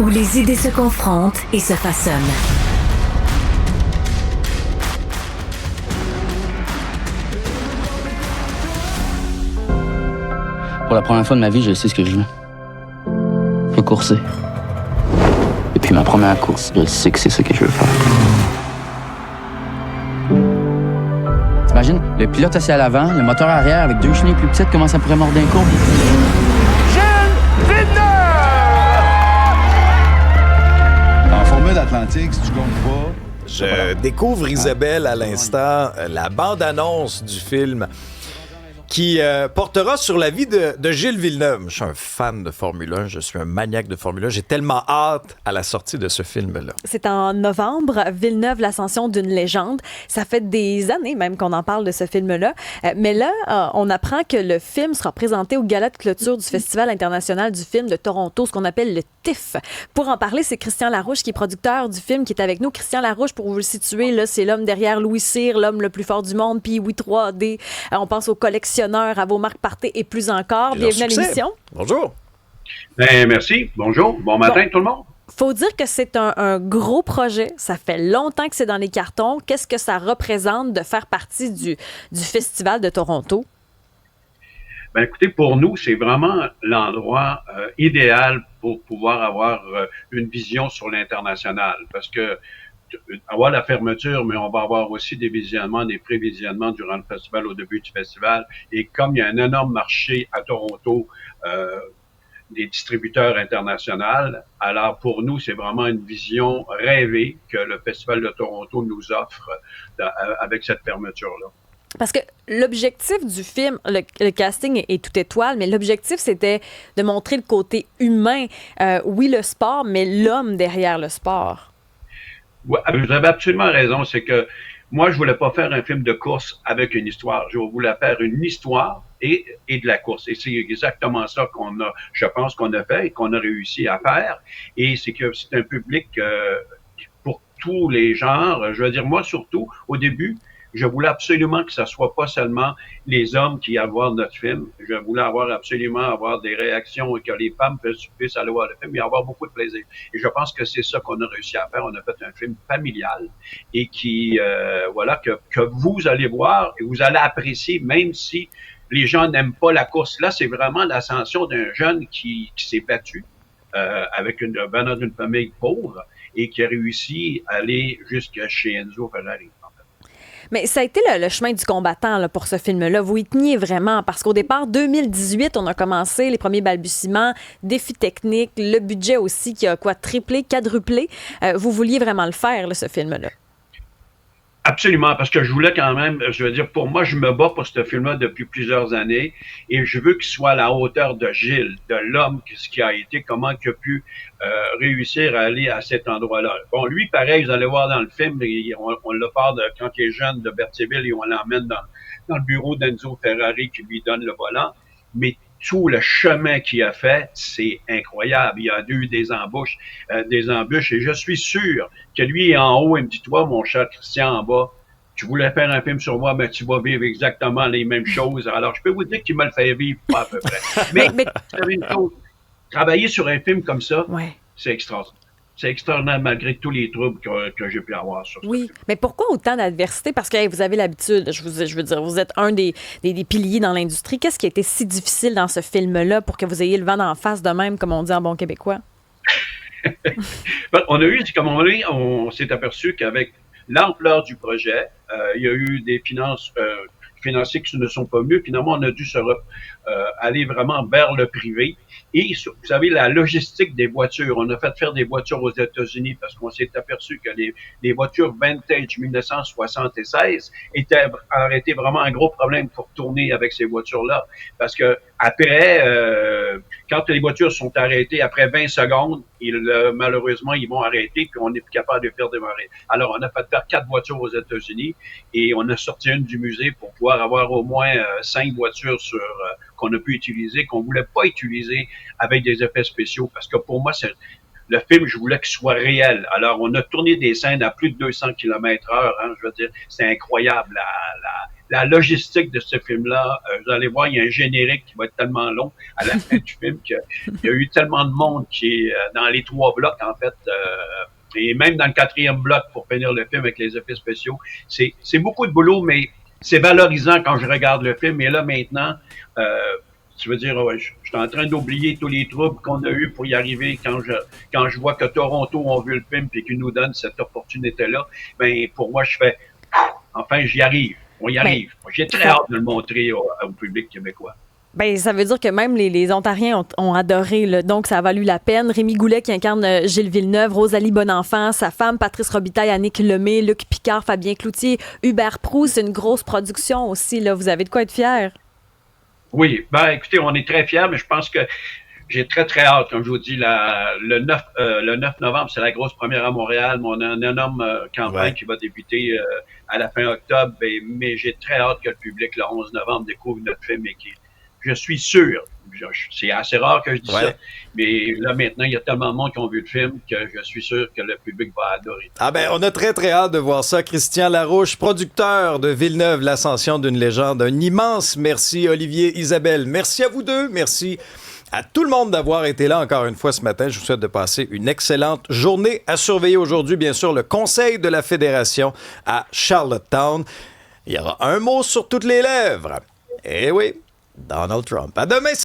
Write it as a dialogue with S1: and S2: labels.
S1: Où les idées se confrontent et se façonnent.
S2: Pour la première fois de ma vie, je sais ce que je veux. Je veux courser. Et puis ma première course, je sais que c'est ce que je veux faire. T'imagines, le pilote assis à l'avant, le moteur arrière avec deux chenilles plus petites, comment ça pourrait mordre un courbe?
S3: En formule Atlantique, si tu comptes pas...
S4: Je découvre Isabelle à l'instant, la bande-annonce du film qui portera sur la vie de Gilles Villeneuve. Je suis un fan de Formule 1, je suis un maniaque de Formule 1. J'ai tellement hâte à la sortie de ce film-là.
S5: C'est en novembre, Villeneuve, l'ascension d'une légende. Ça fait des années même qu'on en parle de ce film-là. Mais là, on apprend que le film sera présenté au gala de clôture du Festival international du film de Toronto, ce qu'on appelle le TIFF. Pour en parler, c'est Christian Larouche qui est producteur du film qui est avec nous. Christian Larouche, pour vous le situer, là, c'est l'homme derrière Louis Cyr, l'homme le plus fort du monde, puis oui 3D. On pense aux collectionneurs, à vos marques Parté et plus encore. Bienvenue à l'émission.
S4: Bonjour.
S6: Ben, merci. Bonjour. Bon matin, tout le monde.
S5: Faut dire que c'est un gros projet. Ça fait longtemps que c'est dans les cartons. Qu'est-ce que ça représente de faire partie du Festival de Toronto?
S6: Ben, écoutez, pour nous, c'est vraiment l'endroit idéal pour pouvoir avoir une vision sur l'international. Parce que avoir la fermeture, mais on va avoir aussi des visionnements, des prévisionnements durant le festival, au début du festival. Et comme il y a un énorme marché à Toronto, des distributeurs internationaux, alors pour nous, c'est vraiment une vision rêvée que le Festival de Toronto nous offre avec cette fermeture-là.
S5: Parce que l'objectif du film, le casting est tout étoile, mais l'objectif, c'était de montrer le côté humain. Oui, le sport, mais l'homme derrière le sport.
S6: Ouais, vous avez absolument raison. C'est que moi, je voulais pas faire un film de course avec une histoire. Je voulais faire une histoire et de la course. Et c'est exactement ça je pense qu'on a fait et qu'on a réussi à faire. Et c'est que c'est un public pour tous les genres. Je veux dire, moi, surtout, au début, je voulais absolument que ça soit pas seulement les hommes qui aillent voir notre film. Je voulais absolument avoir des réactions et que les femmes puissent aller voir le film et avoir beaucoup de plaisir. Et je pense que c'est ça qu'on a réussi à faire. On a fait un film familial et qui, que vous allez voir et vous allez apprécier, même si les gens n'aiment pas la course. Là, c'est vraiment l'ascension d'un jeune qui s'est battu venant d'une famille pauvre et qui a réussi à aller jusqu'à chez Enzo Ferrari.
S5: Mais ça a été le chemin du combattant là, pour ce film-là. Vous y teniez vraiment parce qu'au départ, 2018, on a commencé les premiers balbutiements, défis techniques, le budget aussi qui a triplé, quadruplé. Vous vouliez vraiment le faire, là, ce film-là?
S6: Absolument, parce que je voulais quand même, je veux dire, pour moi, je me bats pour ce film-là depuis plusieurs années et je veux qu'il soit à la hauteur de Gilles, de l'homme, ce qui a été, comment il a pu réussir à aller à cet endroit-là. Bon, lui, pareil, vous allez voir dans le film, on le part quand il est jeune de Berthierville et on l'emmène dans le bureau d'Enzo Ferrari qui lui donne le volant, mais tout le chemin qu'il a fait, c'est incroyable. Il y a eu des embûches, et je suis sûr que lui en haut, il me dit, toi, mon cher Christian, en bas, tu voulais faire un film sur moi, mais tu vas vivre exactement les mêmes choses. Alors, je peux vous dire qu'il me le fait vivre, pas à peu près. Mais une chose, travailler sur un film comme ça, c'est extraordinaire. C'est extraordinaire malgré tous les troubles que j'ai pu avoir sur ça.
S5: Oui, mais pourquoi autant d'adversité? Parce que vous avez l'habitude, je veux dire, vous êtes un des piliers dans l'industrie. Qu'est-ce qui a été si difficile dans ce film-là pour que vous ayez le vent d'en face de même, comme on dit en bon québécois?
S6: On s'est aperçu qu'avec l'ampleur du projet, il y a eu des financiers qui ne sont pas mieux. Finalement, on a dû aller vraiment vers le privé. Et vous savez, la logistique des voitures, on a fait faire des voitures aux États-Unis parce qu'on s'est aperçu que les voitures vintage 1976 auraient été vraiment un gros problème pour tourner avec ces voitures-là. Parce que après, quand les voitures sont arrêtées après 20 secondes, malheureusement, ils vont arrêter puis on n'est plus capable de faire démarrer. Alors, on a fait faire 4 voitures aux États-Unis et on a sorti une du musée pour pouvoir avoir au moins 5 voitures qu'on a pu utiliser, qu'on voulait pas utiliser avec des effets spéciaux. Parce que pour moi, le film, je voulais qu'il soit réel. Alors, on a tourné des scènes à plus de 200 km/h. Je veux dire, c'est incroyable la logistique de ce film-là. Vous allez voir, il y a un générique qui va être tellement long à la fin du film qu'il y a eu tellement de monde qui est dans les 3 blocs, en fait, et même dans le 4e bloc pour finir le film avec les effets spéciaux. C'est beaucoup de boulot, mais c'est valorisant quand je regarde le film. Et là, maintenant, tu veux dire, je suis en train d'oublier tous les troubles qu'on a eu pour y arriver quand je vois que Toronto ont vu le film et qu'ils nous donnent cette opportunité-là. Ben, pour moi, je fais, enfin, j'y arrive. On y arrive. J'ai très hâte de le montrer au public québécois.
S5: Ben, ça veut dire que même les Ontariens ont adoré, là, donc ça a valu la peine. Rémi Goulet qui incarne Gilles Villeneuve, Rosalie Bonenfant, sa femme Patrice Robitaille, Annick Lemay, Luc Picard, Fabien Cloutier, Hubert Proulx. C'est une grosse production aussi, là. Vous avez de quoi être fiers. Oui,
S6: ben écoutez, on est très fiers, mais je pense que j'ai très, très hâte, comme je vous dis, le 9 novembre, c'est la grosse première à Montréal, mon énorme campagne qui va débuter à la fin octobre, mais j'ai très hâte que le public, le 11 novembre, découvre notre film et je suis sûr, c'est assez rare que je dis ça, mais là maintenant, il y a tellement de monde qui ont vu le film que je suis sûr que le public va adorer.
S4: Ah ben, on a très très hâte de voir ça. Christian Larouche, producteur de Villeneuve, l'ascension d'une légende. Un immense merci, Olivier, Isabelle. Merci à vous deux, merci à tout le monde d'avoir été là encore une fois ce matin. Je vous souhaite de passer une excellente journée. À surveiller aujourd'hui, bien sûr, le Conseil de la Fédération à Charlottetown. Il y aura un mot sur toutes les lèvres. Eh oui, Donald Trump. À demain.